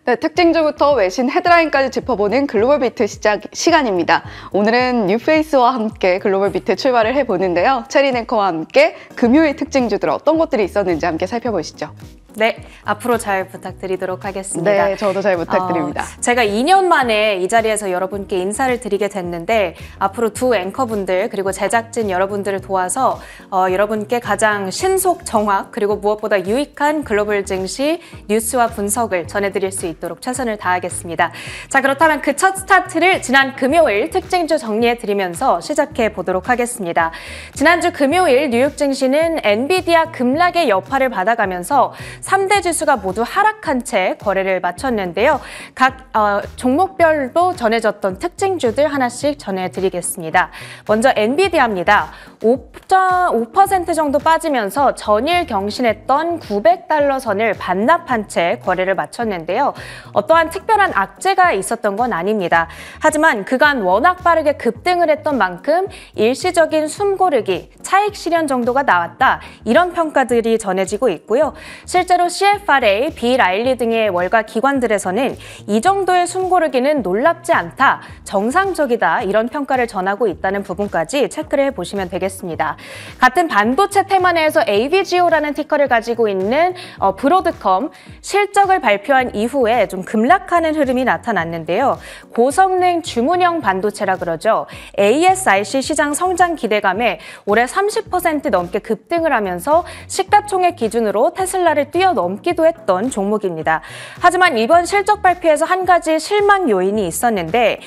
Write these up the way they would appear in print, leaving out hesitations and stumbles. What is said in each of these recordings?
네, 특징주부터 외신 헤드라인까지 짚어보는 글로벌 비트 시간입니다. 오늘은 뉴페이스와 함께 글로벌 비트 출발을 해보는데요. 체리 앵커와 함께 금요일 특징주들 어떤 것들이 있었는지 함께 살펴보시죠. 네, 앞으로 잘 부탁드리도록 하겠습니다. 네, 저도 잘 부탁드립니다. 제가 2년 만에 이 자리에서 여러분께 인사를 드리게 됐는데 앞으로 두 앵커분들 그리고 제작진 여러분들을 도와서 여러분께 가장 신속, 정확 그리고 무엇보다 유익한 글로벌 증시 뉴스와 분석을 전해드릴 수 있도록 최선을 다하겠습니다. 자, 그렇다면 그 첫 스타트를 지난 금요일 특징주 정리해드리면서 시작해 보도록 하겠습니다. 지난주 금요일 뉴욕 증시는 엔비디아 급락의 여파를 받아가면서 3대 지수가 모두 하락한 채 거래를 마쳤는데요. 각 종목별로 전해졌던 특징주들 하나씩 전해드리겠습니다. 먼저 엔비디아입니다. 5% 정도 빠지면서 전일 경신했던 900달러 선을 반납한 채 거래를 마쳤는데요. 어떠한 특별한 악재가 있었던 건 아닙니다. 하지만 그간 워낙 빠르게 급등을 했던 만큼 일시적인 숨고르기, 차익 실현 정도가 나왔다. 이런 평가들이 전해지고 있고요. 실제로 CFRA, 비라일리 등의 월가 기관들에서는 이 정도의 숨고르기는 놀랍지 않다, 정상적이다 이런 평가를 전하고 있다는 부분까지 체크를 해보시면 되겠습니다. 같은 반도체 테마 내에서 AVGO라는 티커를 가지고 있는 브로드컴 실적을 발표한 이후에 좀 급락하는 흐름이 나타났는데요. 고성능 주문형 반도체라 그러죠. ASIC 시장 성장 기대감에 올해 30% 넘게 급등을 하면서 시가총액 기준으로 테슬라를 뛰어넘기도 했던 종목입니다. 하지만 이번 실적 발표에서 한 가지 실망 요인이 있었는데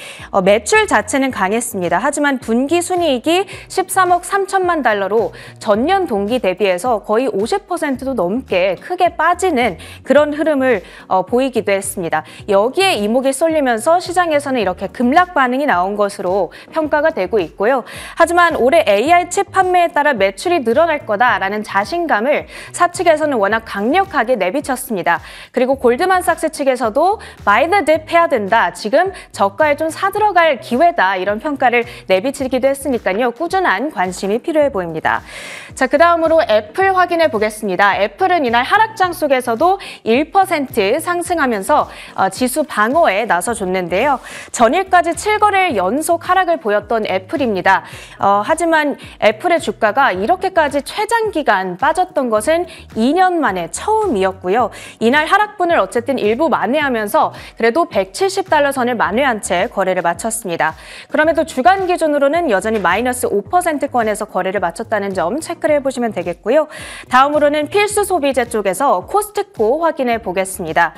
매출 자체는 강했습니다. 하지만 분기 순이익이 13억 3천만 달러로 전년 동기 대비해서 거의 50%도 넘게 크게 빠지는 그런 흐름을 보이기도 했습니다. 여기에 이목이 쏠리면서 시장에서는 이렇게 급락 반응이 나온 것으로 평가가 되고 있고요. 하지만 올해 AI 칩 판매에 따라 매출이 늘어날 거다라는 자신감을 사측에서는 워낙 강력하게 내비쳤습니다. 그리고 골드만삭스 측에서도 buy the dip 해야 된다. 지금 저가에 좀 사들어갈 기회다. 이런 평가를 내비치기도 했으니까요. 꾸준한 관심이 필요해 보입니다. 자, 그 다음으로 애플 확인해 보겠습니다. 애플은 이날 하락장 속에서도 1% 상승하면서 지수 방어에 나서줬는데요. 전일까지 7거래일 연속 하락을 보였던 애플입니다. 하지만 애플의 주가가 이렇게까지 최장기간 빠졌던 것은 2년 만에 처음이었고요. 이날 하락분을 어쨌든 일부 만회하면서 그래도 170달러 선을 만회한 채 거래를 마쳤습니다. 그럼에도 주간 기준으로는 여전히 마이너스 5%권에서 거래를 마쳤다는 점 체크를 해보시면 되겠고요. 다음으로는 필수 소비재 쪽에서 코스트코 확인해 보겠습니다.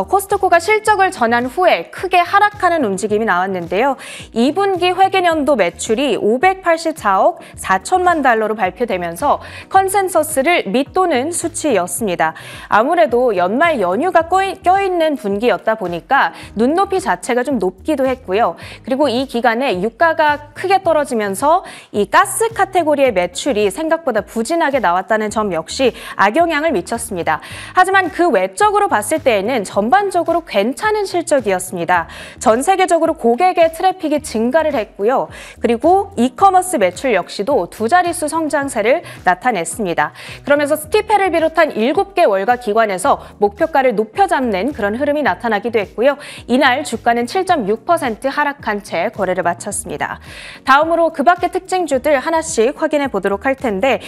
코스트코가 실적을 전한 후에 크게 하락하는 움직임이 나왔는데요. 2분기 회계연도 매출이 584억 4천만 달러로 발표되면서 컨센서스를 밑도는 수치였습니다. 아무래도 연말 연휴가 껴있는 분기였다 보니까 눈높이 자체가 좀 높기도 했고요. 그리고 이 기간에 유가가 크게 떨어지면서 이 가스 카테고리의 매출이 생각보다 부진하게 나왔다는 점 역시 악영향을 미쳤습니다. 하지만 그 외적으로 봤을 때에는 전반적으로 괜찮은 실적이었습니다. 전 세계적으로 고객의 트래픽이 증가를 했고요. 그리고 이커머스 매출 역시도 두 자릿수 성장세를 나타냈습니다. 그러면서 스티페를 비롯한 7개 월가 기관에서 목표가를 높여 잡는 그런 흐름이 나타나기도 했고요. 이날 주가는 7.6% 하락한 채 거래를 마쳤습니다. 다음으로 그 밖의 특징주들 하나씩 확인해 보도록 할 텐데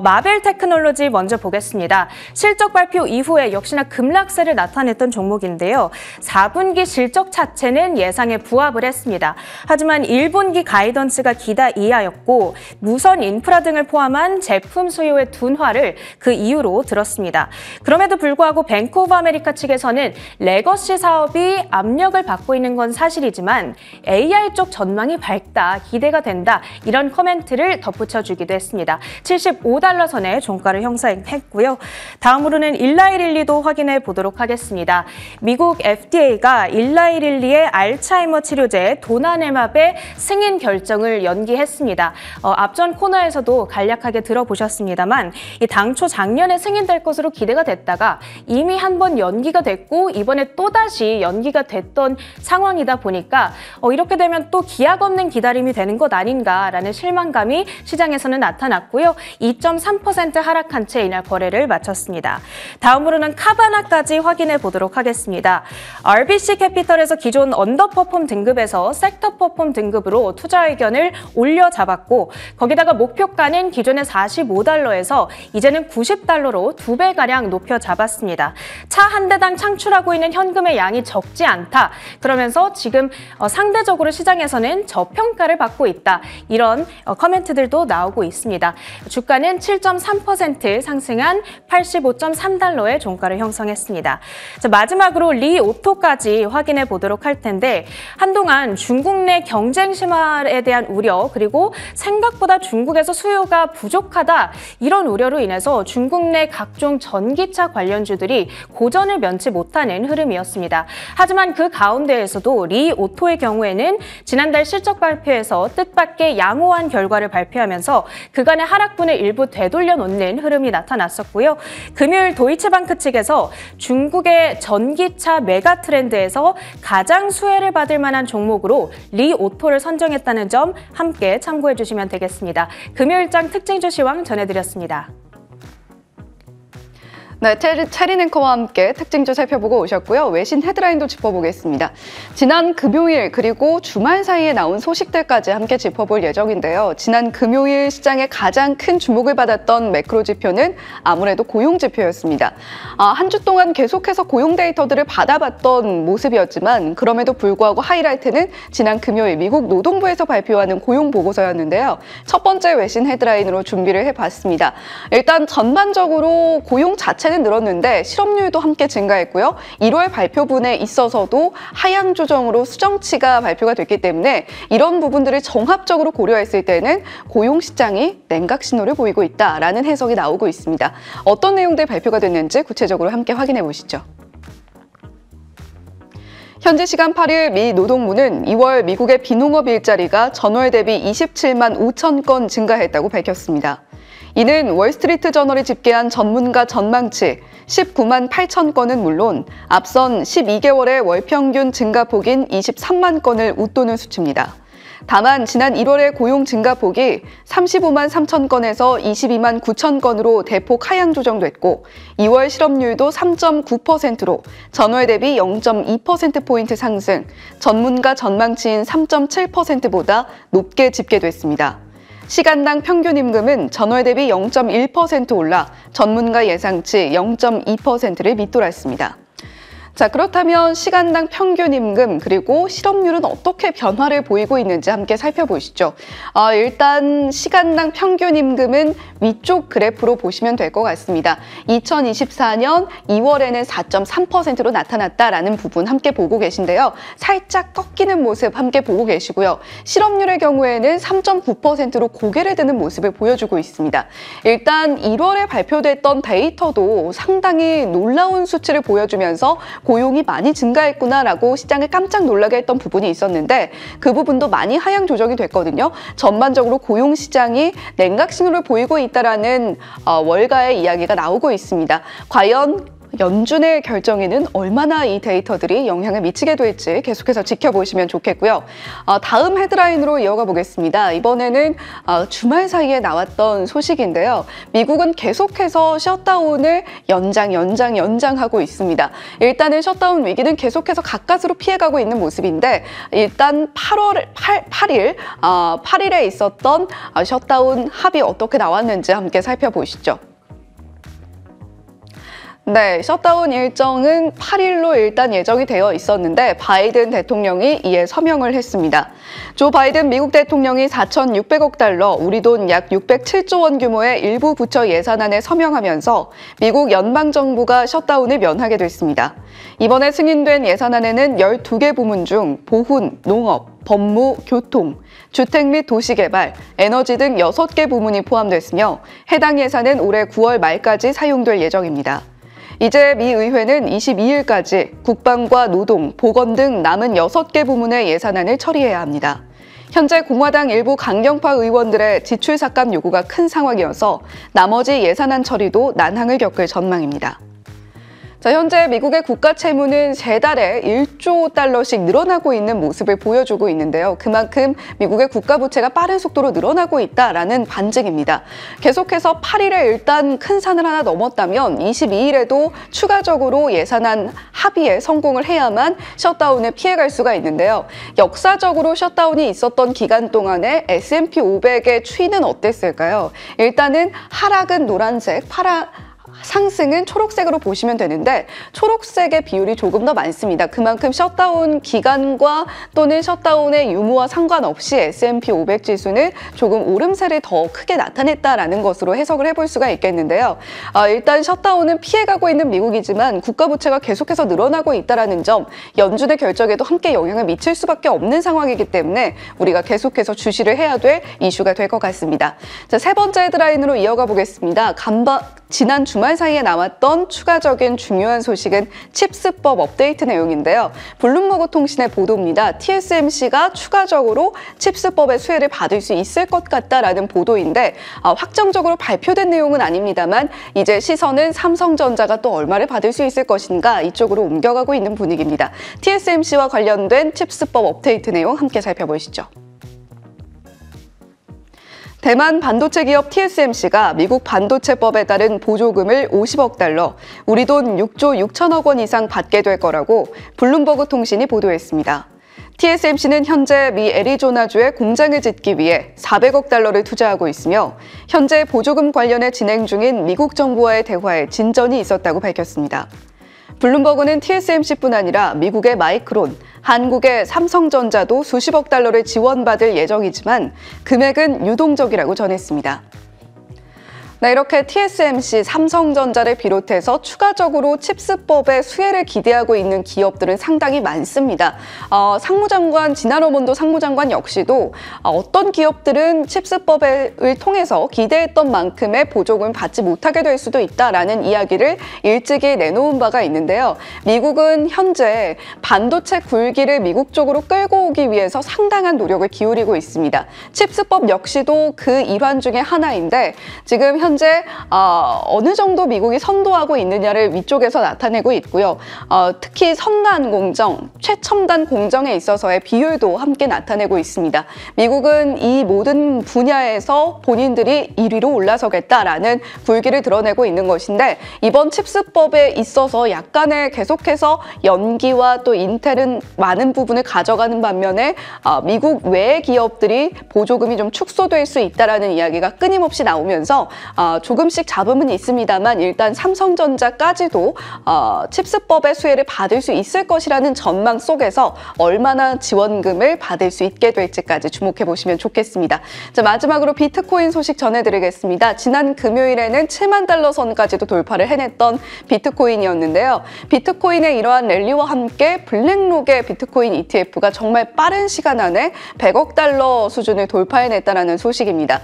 마벨 테크놀로지 먼저 보겠습니다. 실적 발표 이후에 역시나 급락세를 나타냈던 종목인데요. 4분기 실적 자체는 예상에 부합을 했습니다. 하지만 1분기 가이던스가 기대 이하였고 무선 인프라 등을 포함한 제품 수요의 둔화를 그 이유로 들었습니다. 그럼에도 불구하고 뱅크 오브 아메리카 측에서는 레거시 사업이 압력을 받고 있는 건 사실이지만 AI 쪽 전망이 밝다, 기대가 된다 이런 코멘트를 덧붙여주기도 했습니다. 75달러 선에 종가를 형성했고요. 다음으로는 일라이릴리도 확인해 보도록 하겠습니다. 미국 FDA가 일라이릴리의 알츠하이머 치료제 도나네맙의 승인 결정을 연기했습니다. 앞전 코너에서도 간략하게 들어보셨습니다만 당초 작년에 승인될 것으로 기대 기대가 됐다가 이미 한 번 연기가 됐고 이번에 또다시 연기가 됐던 상황이다 보니까 이렇게 되면 또 기약 없는 기다림이 되는 것 아닌가라는 실망감이 시장에서는 나타났고요. 2.3% 하락한 채 이날 거래를 마쳤습니다. 다음으로는 카바나까지 확인해 보도록 하겠습니다. RBC 캐피털에서 기존 언더퍼폼 등급에서 섹터퍼폼 등급으로 투자 의견을 올려잡았고 거기다가 목표가는 기존의 $45에서 이제는 $90로 2배가량 높여 잡았습니다. 차 한 대당 창출하고 있는 현금의 양이 적지 않다. 그러면서 지금 상대적으로 시장에서는 저평가를 받고 있다. 이런 커멘트들도 나오고 있습니다. 주가는 7.3% 상승한 $85.3의 종가를 형성했습니다. 자, 마지막으로 리오토까지 확인해 보도록 할 텐데 한동안 중국 내 경쟁 심화에 대한 우려 그리고 생각보다 중국에서 수요가 부족하다 이런 우려로 인해서 중국 내 각종 전기차 관련주들이 고전을 면치 못하는 흐름이었습니다. 하지만 그 가운데에서도 리오토의 경우에는 지난달 실적 발표에서 뜻밖의 양호한 결과를 발표하면서 그간의 하락분을 일부 되돌려 놓는 흐름이 나타났었고요. 금요일 도이치방크 측에서 중국의 전기차 메가 트렌드에서 가장 수혜를 받을 만한 종목으로 리오토를 선정했다는 점 함께 참고해 주시면 되겠습니다. 금요일장 특징주 시황 전해드렸습니다. 네, 체린 앵커와 함께 특징주 살펴보고 오셨고요. 외신 헤드라인도 짚어보겠습니다. 지난 금요일 그리고 주말 사이에 나온 소식들까지 함께 짚어볼 예정인데요. 지난 금요일 시장에 가장 큰 주목을 받았던 매크로 지표는 아무래도 고용 지표였습니다. 한 주 동안 계속해서 고용 데이터들을 받아봤던 모습이었지만 그럼에도 불구하고 하이라이트는 지난 금요일 미국 노동부에서 발표하는 고용 보고서였는데요. 첫 번째 외신 헤드라인으로 준비를 해봤습니다. 일단 전반적으로 고용 자체는 늘었는데 실업률도 함께 증가했고요. 1월 발표분에 있어서도 하향 조정으로 수정치가 발표가 됐기 때문에 이런 부분들을 종합적으로 고려했을 때는 고용 시장이 냉각 신호를 보이고 있다라는 해석이 나오고 있습니다. 어떤 내용들 발표가 됐는지 구체적으로 함께 확인해 보시죠. 현지 시간 8일 미 노동부는 2월 미국의 비농업 일자리가 전월 대비 27만 5천 건 증가했다고 밝혔습니다. 이는 월스트리트 저널이 집계한 전문가 전망치 19만 8천 건은 물론 앞선 12개월의 월평균 증가폭인 23만 건을 웃도는 수치입니다. 다만 지난 1월의 고용 증가폭이 35만 3천 건에서 22만 9천 건으로 대폭 하향 조정됐고 2월 실업률도 3.9%로 전월 대비 0.2%포인트 상승, 전문가 전망치인 3.7%보다 높게 집계됐습니다. 시간당 평균 임금은 전월 대비 0.1% 올라 전문가 예상치 0.2%를 밑돌았습니다. 자, 그렇다면 시간당 평균 임금 그리고 실업률은 어떻게 변화를 보이고 있는지 함께 살펴보시죠. 일단 시간당 평균 임금은 위쪽 그래프로 보시면 될 것 같습니다. 2024년 2월에는 4.3%로 나타났다라는 부분 함께 보고 계신데요. 살짝 꺾이는 모습 함께 보고 계시고요. 실업률의 경우에는 3.9%로 고개를 드는 모습을 보여주고 있습니다. 일단 1월에 발표됐던 데이터도 상당히 놀라운 수치를 보여주면서 고용이 많이 증가했구나라고 시장을 깜짝 놀라게 했던 부분이 있었는데 그 부분도 많이 하향 조정이 됐거든요. 전반적으로 고용 시장이 냉각 신호를 보이고 있다라는 월가의 이야기가 나오고 있습니다. 과연 연준의 결정에는 얼마나 이 데이터들이 영향을 미치게 될지 계속해서 지켜보시면 좋겠고요. 다음 헤드라인으로 이어가 보겠습니다. 이번에는 주말 사이에 나왔던 소식인데요. 미국은 계속해서 셧다운을 연장하고 있습니다. 일단은 셧다운 위기는 계속해서 가까스로 피해가고 있는 모습인데 일단 8일에 있었던 셧다운 합의 어떻게 나왔는지 함께 살펴보시죠. 네, 셧다운 일정은 8일로 일단 예정이 되어 있었는데 바이든 대통령이 이에 서명을 했습니다. 조 바이든 미국 대통령이 4,600억 달러, 우리 돈 약 607조 원 규모의 일부 부처 예산안에 서명하면서 미국 연방정부가 셧다운을 면하게 됐습니다. 이번에 승인된 예산안에는 12개 부문 중 보훈, 농업, 법무, 교통, 주택 및 도시개발, 에너지 등 6개 부문이 포함됐으며 해당 예산은 올해 9월 말까지 사용될 예정입니다. 이제 미 의회는 22일까지 국방과 노동, 보건 등 남은 6개 부문의 예산안을 처리해야 합니다. 현재 공화당 일부 강경파 의원들의 지출 삭감 요구가 큰 상황이어서 나머지 예산안 처리도 난항을 겪을 전망입니다. 자, 현재 미국의 국가 채무는 세 달에 1조 달러씩 늘어나고 있는 모습을 보여주고 있는데요. 그만큼 미국의 국가 부채가 빠른 속도로 늘어나고 있다라는 반증입니다. 계속해서 8일에 일단 큰 산을 하나 넘었다면 22일에도 추가적으로 예산안 합의에 성공을 해야만 셧다운을 피해갈 수가 있는데요. 역사적으로 셧다운이 있었던 기간 동안에 S&P 500의 추이는 어땠을까요? 일단은 하락은 노란색, 상승은 초록색으로 보시면 되는데 초록색의 비율이 조금 더 많습니다. 그만큼 셧다운 기간과 또는 셧다운의 유무와 상관없이 S&P 500 지수는 조금 오름세를 더 크게 나타냈다라는 것으로 해석을 해볼 수가 있겠는데요. 일단 셧다운은 피해가고 있는 미국이지만 국가 부채가 계속해서 늘어나고 있다는 점, 연준의 결정에도 함께 영향을 미칠 수밖에 없는 상황이기 때문에 우리가 계속해서 주시를 해야 될 이슈가 될 것 같습니다. 자, 세 번째 헤드라인으로 이어가 보겠습니다. 지난 주말 사이에 나왔던 추가적인 중요한 소식은 칩스법 업데이트 내용인데요. 블룸버그 통신의 보도입니다. TSMC가 추가적으로 칩스법의 수혜를 받을 수 있을 것 같다라는 보도인데 확정적으로 발표된 내용은 아닙니다만 이제 시선은 삼성전자가 또 얼마를 받을 수 있을 것인가 이쪽으로 옮겨가고 있는 분위기입니다. TSMC와 관련된 칩스법 업데이트 내용 함께 살펴보시죠. 대만 반도체 기업 TSMC가 미국 반도체법에 따른 보조금을 50억 달러, 우리 돈 6조 6천억 원 이상 받게 될 거라고 블룸버그 통신이 보도했습니다. TSMC는 현재 미 애리조나주에 공장을 짓기 위해 400억 달러를 투자하고 있으며 현재 보조금 관련해 진행 중인 미국 정부와의 대화에 진전이 있었다고 밝혔습니다. 블룸버그는 TSMC뿐 아니라 미국의 마이크론, 한국의 삼성전자도 수십억 달러를 지원받을 예정이지만 금액은 유동적이라고 전했습니다. 네, 이렇게 TSMC, 삼성전자를 비롯해서 추가적으로 칩스법의 수혜를 기대하고 있는 기업들은 상당히 많습니다. 지나로몬도 상무장관 역시도 어떤 기업들은 칩스법을 통해서 기대했던 만큼의 보조금을 받지 못하게 될 수도 있다라는 이야기를 일찍이 내놓은 바가 있는데요. 미국은 현재 반도체 굴기를 미국 쪽으로 끌고 오기 위해서 상당한 노력을 기울이고 있습니다. 칩스법 역시도 그 일환 중에 하나인데 지금 현재 어느 정도 미국이 선도하고 있느냐를 위쪽에서 나타내고 있고요. 특히 선단 공정, 최첨단 공정에 있어서의 비율도 함께 나타내고 있습니다. 미국은 이 모든 분야에서 본인들이 1위로 올라서겠다라는 불기를 드러내고 있는 것인데 이번 칩스법에 있어서 약간의 계속해서 연기와 또 인텔은 많은 부분을 가져가는 반면에 미국 외의 기업들이 보조금이 좀 축소될 수 있다라는 이야기가 끊임없이 나오면서 조금씩 잡음은 있습니다만 일단 삼성전자까지도 칩스법의 수혜를 받을 수 있을 것이라는 전망 속에서 얼마나 지원금을 받을 수 있게 될지까지 주목해 보시면 좋겠습니다. 자, 마지막으로 비트코인 소식 전해드리겠습니다. 지난 금요일에는 7만 달러 선까지도 돌파를 해냈던 비트코인이었는데요. 비트코인의 이러한 랠리와 함께 블랙록의 비트코인 ETF가 정말 빠른 시간 안에 100억 달러 수준을 돌파해냈다는 소식입니다.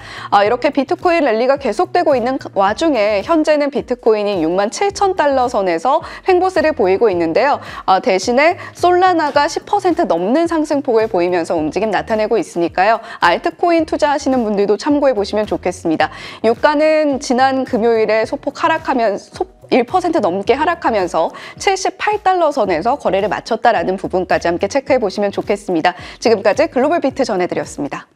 이렇게 비트코인 랠리가 계속되고 있는 와중에 현재는 비트코인이 6만 7천 달러 선에서 횡보세를 보이고 있는데요. 대신에 솔라나가 10% 넘는 상승폭을 보이면서 움직임 나타내고 있으니까요. 알트코인 투자하시는 분들도 참고해 보시면 좋겠습니다. 유가는 지난 금요일에 소폭 1% 넘게 하락하면서 78달러 선에서 거래를 마쳤다라는 부분까지 함께 체크해 보시면 좋겠습니다. 지금까지 글로벌 비트 전해드렸습니다.